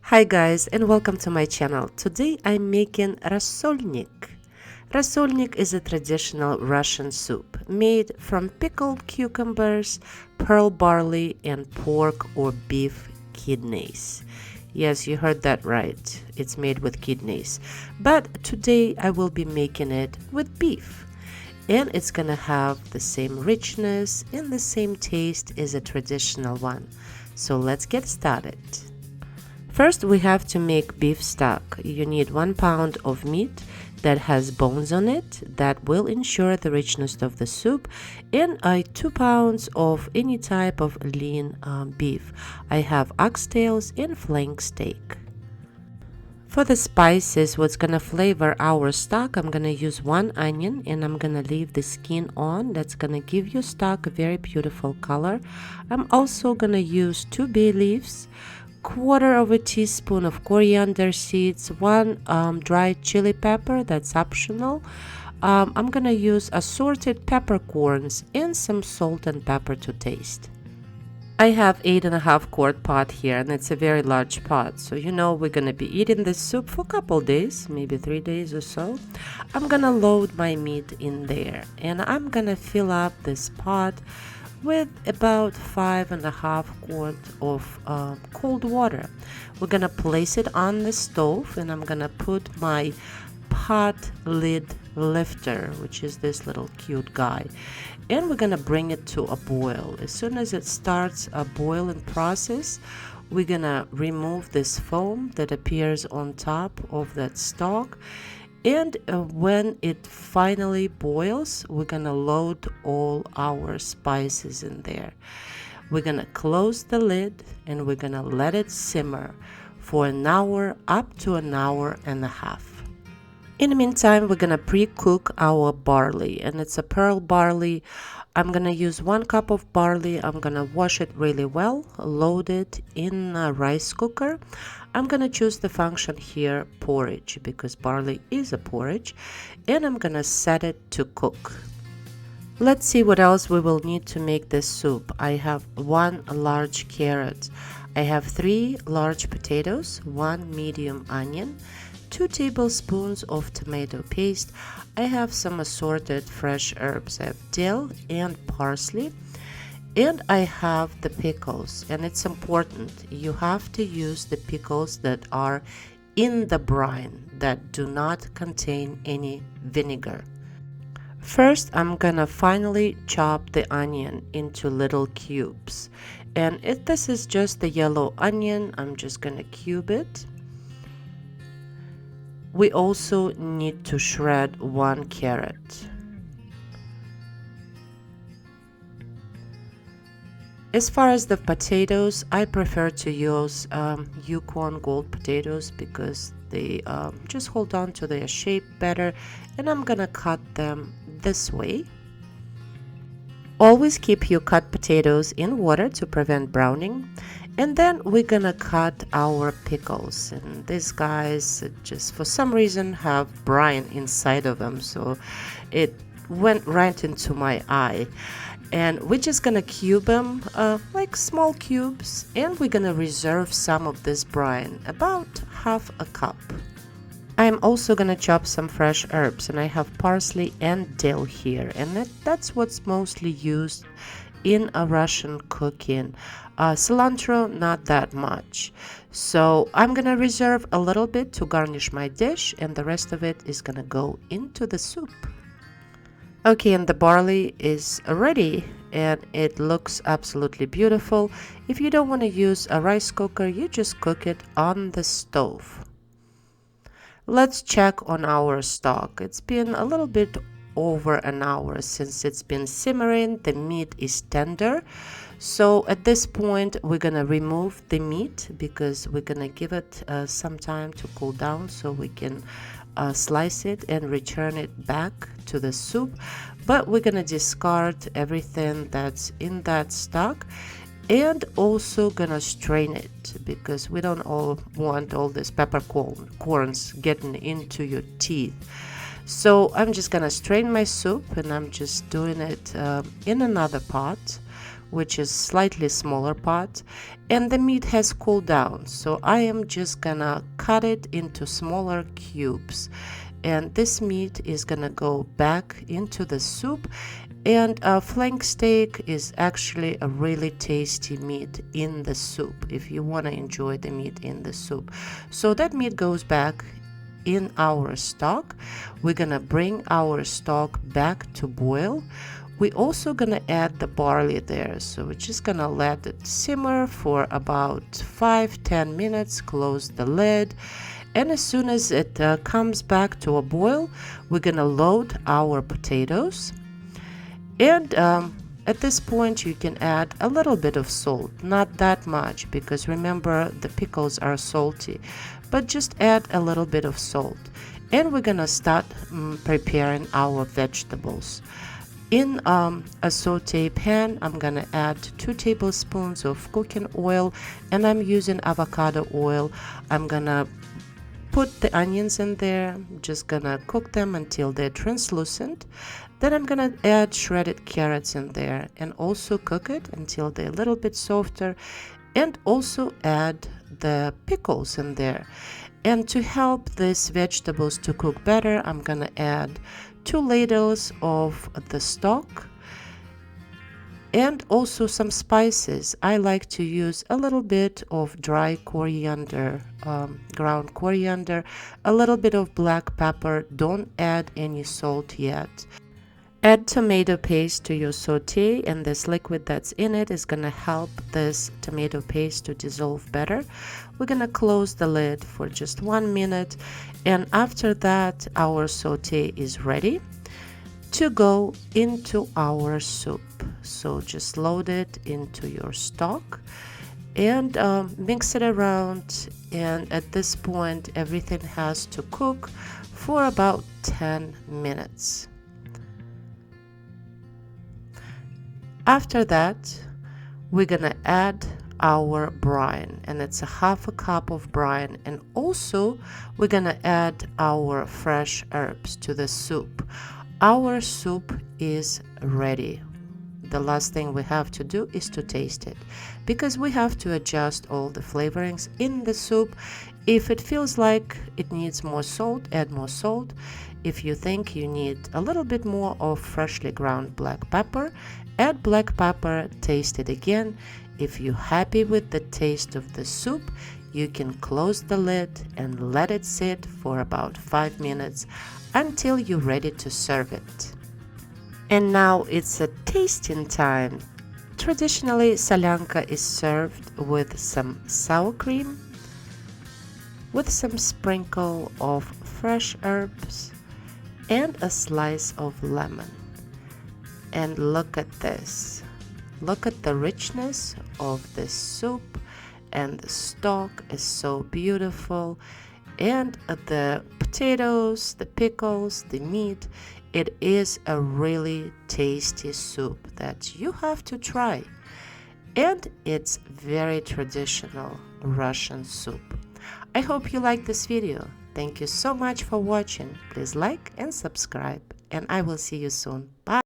Hi guys and welcome to my channel. Today I'm making rassolnik. Rassolnik is a traditional Russian soup made from pickled cucumbers, pearl barley and pork or beef kidneys. Yes, you heard that right. It's made with kidneys. But today I will be making it with beef. And it's gonna have the same richness and the same taste as a traditional one. So let's get started. First, we have to make beef stock. You need 1 pound of meat that has bones on it that will ensure the richness of the soup, and 2 pounds of any type of lean beef. I have oxtails and flank steak. For the spices, what's gonna flavor our stock, I'm gonna use 1 onion and I'm gonna leave the skin on. That's gonna give your stock a very beautiful color. I'm also gonna use 2 bay leaves, 1/4 of a teaspoon of coriander seeds, 1 dried chili pepper, that's optional. I'm gonna use assorted peppercorns and some salt and pepper to taste. I have 8.5 quart pot here, and it's a very large pot, so you know we're gonna be eating this soup for a couple days, maybe 3 days or so. I'm gonna load my meat in there and I'm gonna fill up this pot with about 5.5 quarts of cold water. We're gonna place it on the stove and I'm gonna put my pot lid lifter, which is this little cute guy, and we're gonna bring it to a boil. As soon as it starts a boiling process, we're gonna remove this foam that appears on top of that stock, and when it finally boils, we're gonna load all our spices in there. We're gonna close the lid and we're gonna let it simmer for an hour, up to an hour and a half. In the meantime, we're gonna pre-cook our barley, and it's a pearl barley. I'm gonna use 1 cup of barley. I'm gonna wash it really well, load it in a rice cooker. I'm gonna choose the function here, porridge, because barley is a porridge, and I'm gonna set it to cook. Let's see what else we will need to make this soup. I have 1 large carrot. I have 3 large potatoes, 1 medium onion, 2 tablespoons of tomato paste. I have some assorted fresh herbs. I have dill and parsley, and I have the pickles. And it's important, you have to use the pickles that are in the brine, that do not contain any vinegar. First, I'm gonna finally chop the onion into little cubes, and if this is just the yellow onion, I'm just gonna cube it. We also need to shred 1 carrot. As far as the potatoes, I prefer to use Yukon Gold potatoes because they just hold on to their shape better, and I'm gonna cut them this way. Always keep your cut potatoes in water to prevent browning. And then we're gonna cut our pickles, and these guys just for some reason have brine inside of them, so it went right into my eye. And we're just gonna cube them like small cubes, and we're gonna reserve some of this brine, about 1/2 cup. I'm also gonna chop some fresh herbs, and I have parsley and dill here, and that's what's mostly used in a Russian cooking. Cilantro, not that much. So I'm gonna reserve a little bit to garnish my dish, and the rest of it is gonna go into the soup. Okay, and the barley is ready and it looks absolutely beautiful. If you don't want to use a rice cooker, you just cook it on the stove. Let's check on our stock. It's been a little bit over an hour since it's been simmering. The meat is tender, so at this point we're gonna remove the meat because we're gonna give it some time to cool down so we can slice it and return it back to the soup. But we're gonna discard everything that's in that stock, and also gonna strain it because we don't want all this peppercorns getting into your teeth. So I'm just gonna strain my soup, and I'm just doing it in another pot which is slightly smaller pot, and the meat has cooled down, so I am just gonna cut it into smaller cubes. And this meat is gonna go back into the soup. And flank steak is actually a really tasty meat in the soup if you want to enjoy the meat in the soup. So that meat goes back in our stock. We're gonna bring our stock back to boil. We're also gonna add the barley there, so we're just gonna let it simmer for about 5-10 minutes. Close the lid, and as soon as it comes back to a boil, we're gonna load our potatoes. And at this point you can add a little bit of salt, not that much, because remember the pickles are salty, but just add a little bit of salt. And we're gonna start preparing our vegetables. In a saute pan, I'm gonna add 2 tablespoons of cooking oil, and I'm using avocado oil. I'm gonna put the onions in there. I'm just gonna cook them until they're translucent. Then I'm gonna add shredded carrots in there and also cook it until they're a little bit softer, and also add the pickles in there. And to help these vegetables to cook better, I'm gonna add 2 ladles of the stock and also some spices. I like to use a little bit of dry coriander, ground coriander, a little bit of black pepper. Don't add any salt yet. Add tomato paste to your saute, and this liquid that's in it is gonna help this tomato paste to dissolve better. We're gonna close the lid for just 1 minute, and after that our saute is ready to go into our soup. So just load it into your stock and mix it around, and at this point everything has to cook for about 10 minutes. After that, we're gonna add our brine, and it's a 1/2 cup of brine, and also we're gonna add our fresh herbs to the soup. Our soup is ready. The last thing we have to do is to taste it, because we have to adjust all the flavorings in the soup. If it feels like it needs more salt, add more salt. If you think you need a little bit more of freshly ground black pepper, add black pepper, taste it again. If you're happy with the taste of the soup, you can close the lid and let it sit for about 5 minutes until you're ready to serve it. And now it's a tasting time. Traditionally, solянка is served with some sour cream, with some sprinkle of fresh herbs, and a slice of lemon. And look at this. Look at the richness of this soup, and the stock is so beautiful, and the potatoes, the pickles, the meat. It is a really tasty soup that you have to try, and it's very traditional Russian soup. I hope you like this video. Thank you so much for watching. Please like and subscribe, and I will see you soon. Bye.